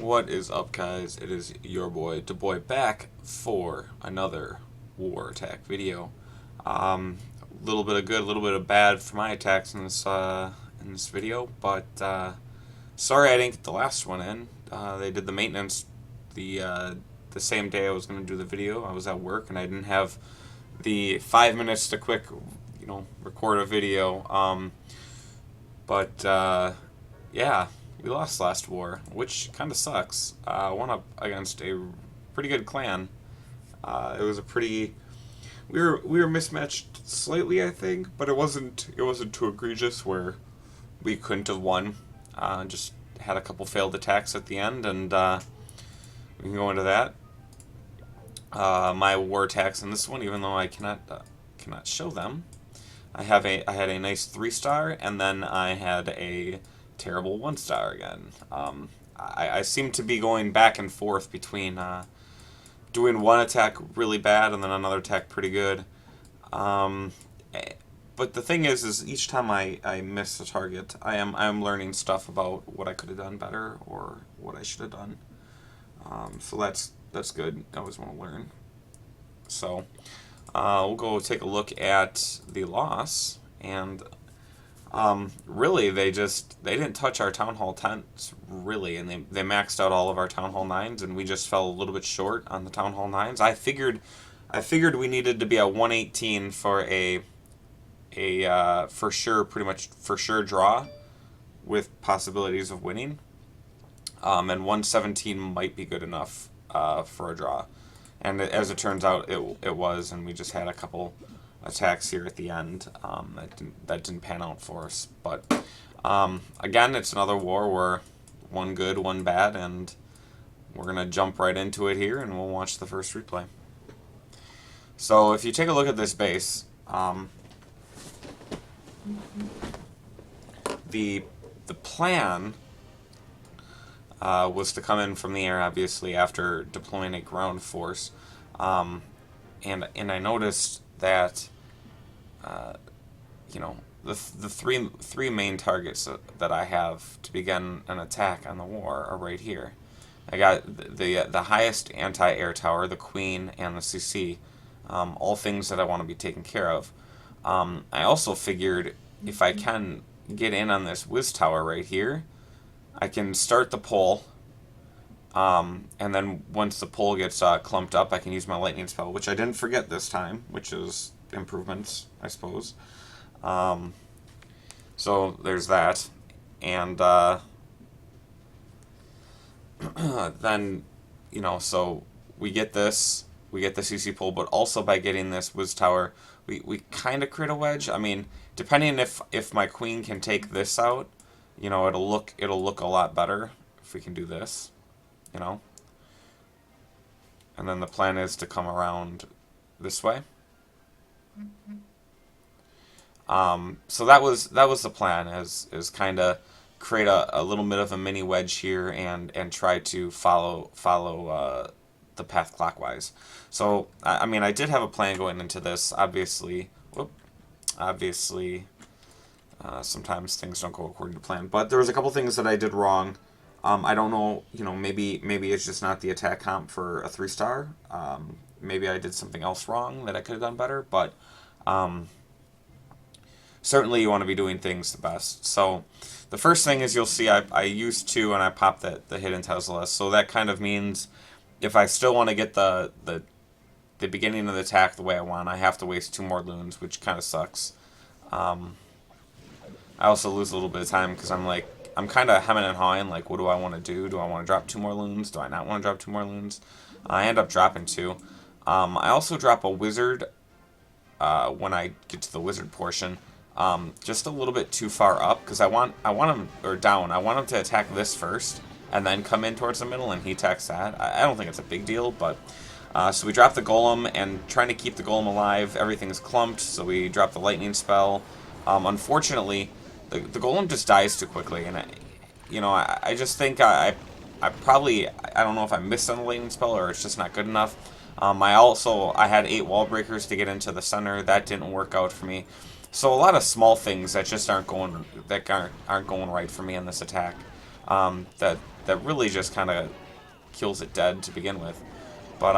What is up, guys? It is your boy, dehBoy, back for another war attack video. A little bit of good, a little bit of bad for my attacks in this video, but sorry I didn't get the last one in. They did the maintenance the same day I was going to do the video. I was at work and I didn't have the 5 minutes to quick, record a video. Yeah, we lost last war, which kind of sucks. Went up against a pretty good clan. It was a pretty we were mismatched slightly, I think, but it wasn't too egregious where we couldn't have won. Just had a couple failed attacks at the end, and we can go into that. My war attacks in this one, even though I cannot show them. I had a nice 3-star, and then I had a terrible 1-star again. I seem to be going back and forth between doing one attack really bad and then another attack pretty good. But the thing is each time I miss a target, I'm learning stuff about what I could have done better or what I should have done. So that's good. I always want to learn. So we'll go take a look at the loss, and really they didn't touch our Town Hall 10s really, and they maxed out all of our Town Hall 9s, and we just fell a little bit short on the Town Hall 9s. I figured we needed to be at 118 for a pretty much for sure draw with possibilities of winning. And 117 might be good enough for a draw. And as it turns out, it was, and we just had a couple attacks here at the end that didn't pan out for us. But again, it's another war where one good, one bad, and we're going to jump right into it here, and we'll watch the first replay. So if you take a look at this base, the plan was to come in from the air, obviously, after deploying a ground force. And I noticed that, the three main targets that I have to begin an attack on the war are right here. I got the highest anti-air tower, the Queen, and the CC, all things that I want to be taken care of. I also figured if I can get in on this Wiz tower right here, I can start the pole, and then once the pole gets clumped up, I can use my lightning spell, which I didn't forget this time, which is improvements, I suppose. So there's that, and then, so we get the CC pole, but also by getting this Wiz tower, we kind of create a wedge. I mean, depending if my Queen can take this out, it'll look a lot better if we can do this, And then the plan is to come around this way. So that was the plan, is kind of create a little bit of a mini wedge here and try to follow the path clockwise. So I mean, I did have a plan going into this. Obviously. Sometimes things don't go according to plan, but there was a couple things that I did wrong. I don't know, maybe it's just not the attack comp for a 3-star. Maybe I did something else wrong that I could have done better, but certainly you want to be doing things the best. So the first thing is, you'll see I used 2 and I popped the hidden Tesla. So that kind of means if I still want to get the beginning of the attack the way I want, I have to waste 2 more loons, which kind of sucks. I also lose a little bit of time because I'm kind of hemming and hawing, like, what do I want to do? Do I want to drop 2 more loons? Do I not want to drop 2 more loons? I end up dropping 2. I also drop a wizard when I get to the wizard portion, just a little bit too far up, because I want him, or down. I want him to attack this first and then come in towards the middle, and he attacks that. I don't think it's a big deal, but so we drop the golem, and trying to keep the golem alive, everything's clumped, so we drop the lightning spell. Unfortunately, the golem just dies too quickly, and I just think I don't know if I missed on the lightning spell or it's just not good enough. I had 8 wall breakers to get into the center. That didn't work out for me. So a lot of small things that just aren't going right for me in this attack. that really just kind of kills it dead to begin with. But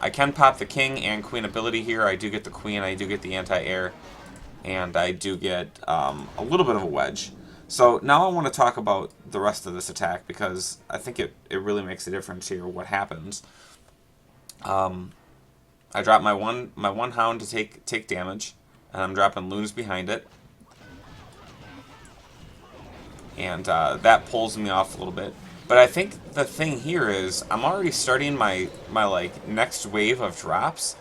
I can pop the king and queen ability here. I do get the queen, I do get the anti-air, and I do get a little bit of a wedge. So now I want to talk about the rest of this attack because I think it really makes a difference here what happens. I drop my one hound to take damage, and I'm dropping loons behind it. And that pulls me off a little bit. But I think the thing here is I'm already starting my like next wave of drops,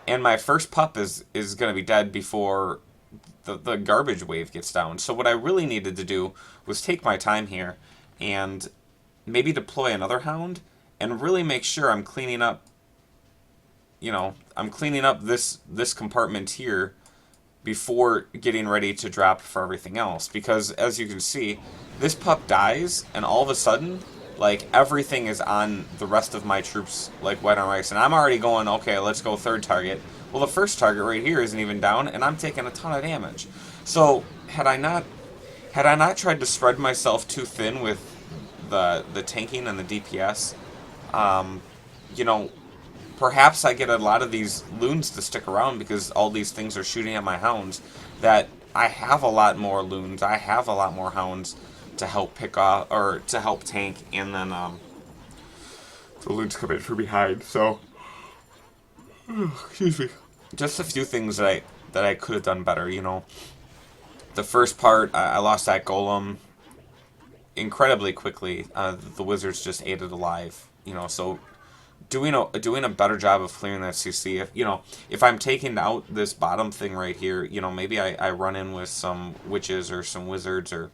and my first pup is going to be dead before the garbage wave gets down. So what I really needed to do was take my time here and maybe deploy another hound and really make sure I'm cleaning up, you know, I'm cleaning up this compartment here before getting ready to drop for everything else. Because as you can see, this pup dies, and all of a sudden, like, everything is on the rest of my troops like wet on rice. And I'm already going, okay, let's go third target. Well, the first target right here isn't even down, and I'm taking a ton of damage. So had I not tried to spread myself too thin with the tanking and the DPS, you know, perhaps I get a lot of these loons to stick around because all these things are shooting at my hounds, that I have a lot more loons, I have a lot more hounds to help pick off, or to help tank, and then the loons come in from behind. So, excuse me. Just a few things that I could have done better, you know. The first part, I lost that golem incredibly quickly. The wizards just ate it alive, you know, so doing a better job of clearing that CC. If, you know, if I'm taking out this bottom thing right here, you know, maybe I run in with some witches or some wizards, or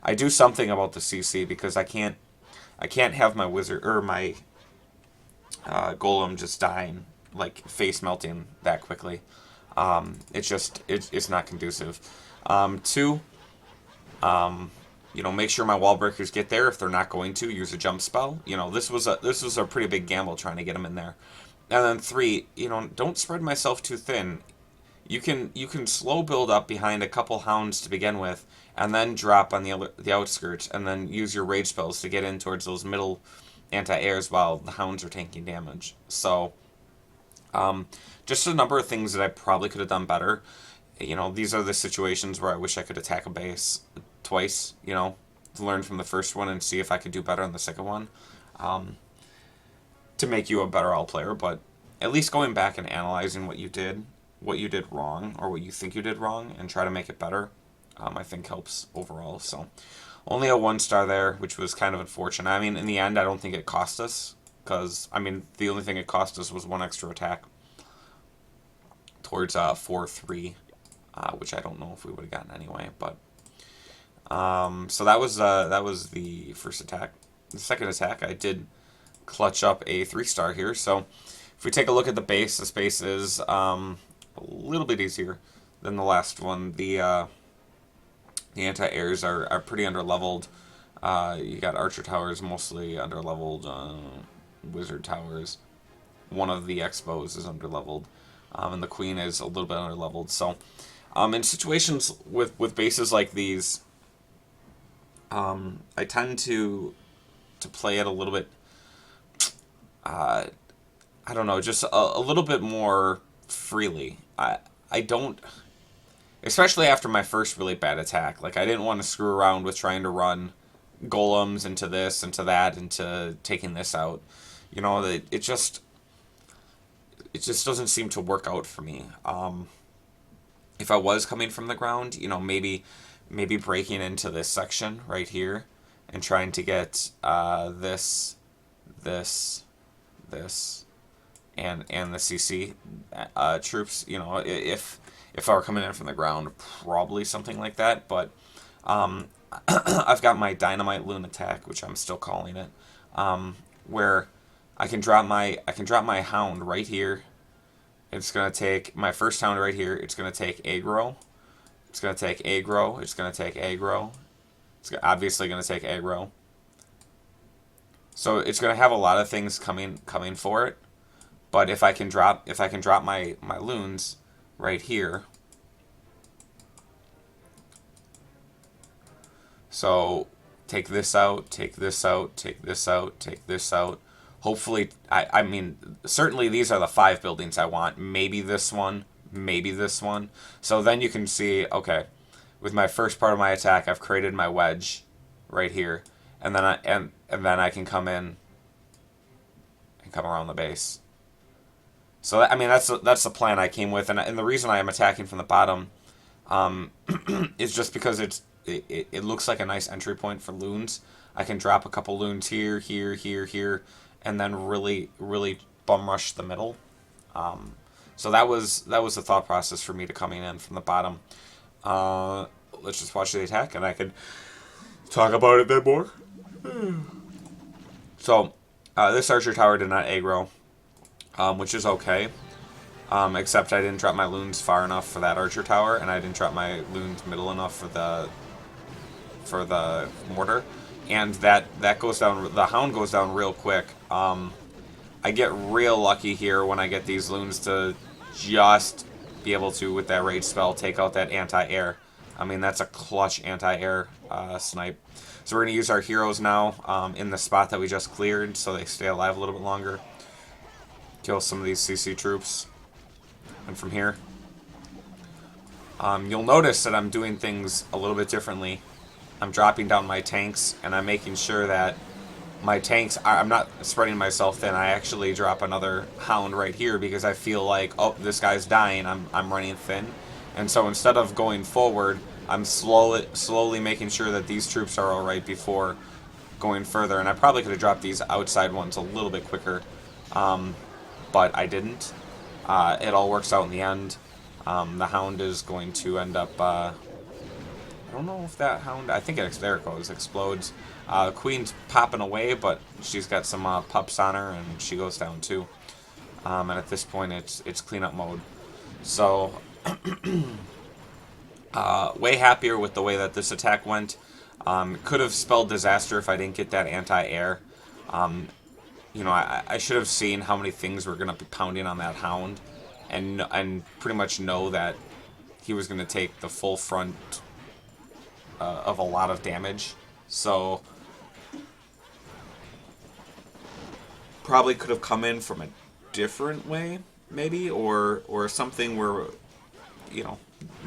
I do something about the CC, because I can't have my wizard or my golem just dying, like face melting that quickly. It's not conducive. Two, you know, make sure my wall breakers get there. If they're not going to, use a jump spell. You know, this was a pretty big gamble trying to get them in there. And then three, you know, don't spread myself too thin. You can slow build up behind a couple hounds to begin with, and then drop on the outskirts, and then use your rage spells to get in towards those middle anti-airs while the hounds are taking damage. So, just a number of things that I probably could have done better. You know, these are the situations where I wish I could attack a base twice, you know, to learn from the first one and see if I could do better on the second one, to make you a better all player. But at least going back and analyzing what you did wrong, or what you think you did wrong, and try to make it better, I think helps overall. So only a 1-star there, which was kind of unfortunate. I mean, in the end, I don't think it cost us, because, I mean, the only thing it cost us was one extra attack towards 4-3, which I don't know if we would have gotten anyway. But so that was the first attack. The second attack, I did clutch up a 3-star here. So if we take a look at the base, this base is a little bit easier than the last one. The anti-airs are pretty underleveled. You got archer towers mostly underleveled. Wizard towers, one of the expos is underleveled, and the queen is a little bit underleveled. So in situations with bases like these, I tend to play it a little bit, I don't know, just a little bit more freely. I don't, especially after my first really bad attack. Like, I didn't want to screw around with trying to run golems into this, into that, into taking this out. You know, it just doesn't seem to work out for me. If I was coming from the ground, you know, maybe breaking into this section right here and trying to get this, and the CC troops. You know, if I were coming in from the ground, probably something like that. But I've got my Dynomite LaLoon attack, which I'm still calling it, where I can drop my hound right here. It's gonna take my first hound right here. It's gonna take aggro. It's gonna take aggro. It's gonna take aggro. It's obviously gonna take aggro. So it's gonna have a lot of things coming for it. But if I can drop my loons right here. So take this out, take this out, take this out, take this out. Hopefully, I mean, certainly these are the 5 buildings I want. Maybe this one, maybe this one. So then you can see, okay, with my first part of my attack, I've created my wedge right here. And then I can come in and come around the base. So, I mean, that's the plan I came with. And the reason I am attacking from the bottom is just because it looks like a nice entry point for loons. I can drop a couple loons here, here, here, here, and then really, really bum rush the middle. So that was the thought process for me to coming in from the bottom. Let's just watch the attack, and I can talk about it then more. So this archer tower did not aggro, which is okay. Except I didn't drop my loons far enough for that archer tower, and I didn't drop my loons middle enough for the mortar, and that goes down. The hound goes down real quick. I get real lucky here when I get these loons to just be able to, with that rage spell, take out that anti-air. I mean, that's a clutch anti-air snipe. So we're going to use our heroes now in the spot that we just cleared, so they stay alive a little bit longer. Kill some of these CC troops. And from here, you'll notice that I'm doing things a little bit differently. I'm dropping down my tanks, and I'm making sure that my tanks, I'm not spreading myself thin. I actually drop another hound right here because I feel like, oh, this guy's dying. I'm running thin. And so instead of going forward, I'm slowly making sure that these troops are alright before going further. And I probably could have dropped these outside ones a little bit quicker, but I didn't. It all works out in the end. The hound is going to end up, I don't know if that hound, I think there it goes, explodes. Queen's popping away, but she's got some pups on her, and she goes down too. And at this point, it's cleanup mode. So, way happier with the way that this attack went. Could have spelled disaster if I didn't get that anti-air. You know, I should have seen how many things were going to be pounding on that hound, and pretty much know that he was going to take the full front of a lot of damage. So probably could have come in from a different way, maybe, or something where, you know,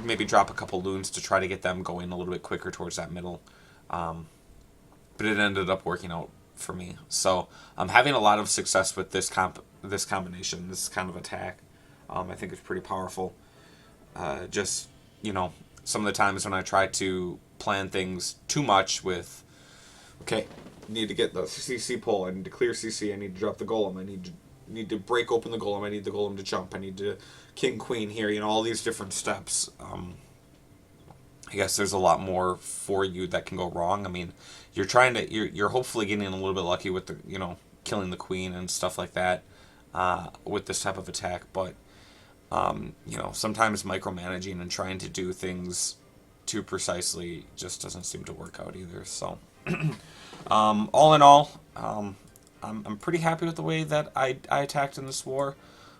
maybe drop a couple loons to try to get them going a little bit quicker towards that middle. But it ended up working out for me. So I'm having a lot of success with this combination, this kind of attack. I think it's pretty powerful. Just, you know, some of the times when I try to plan things too much with, okay, need to get the CC pull, I need to clear CC, I need to drop the golem, I need to break open the golem, I need the golem to jump, I need to king queen here, you know, all these different steps. I guess there's a lot more for you that can go wrong. I mean, you're hopefully getting a little bit lucky with the, you know, killing the queen and stuff like that with this type of attack, but you know, sometimes micromanaging and trying to do things too precisely just doesn't seem to work out either. So all in all, I'm pretty happy with the way that I attacked in this war.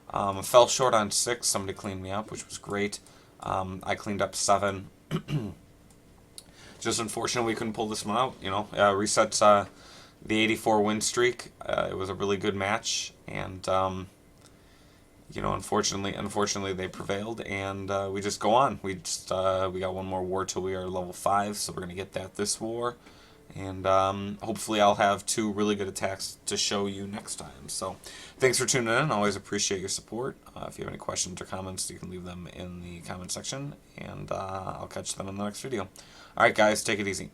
I fell short on 6. Somebody cleaned me up, which was great. I cleaned up 7. Just unfortunate we couldn't pull this one out. You know, resets the 84 win streak. It was a really good match, and you know, unfortunately they prevailed, and we just go on. We got one more war till we are level 5, so we're gonna get that this war, and hopefully I'll have 2 really good attacks to show you next time. So thanks for tuning in. I always appreciate your support. If you have any questions or comments, you can leave them in the comment section, and I'll catch them in the next video. Alright guys, take it easy.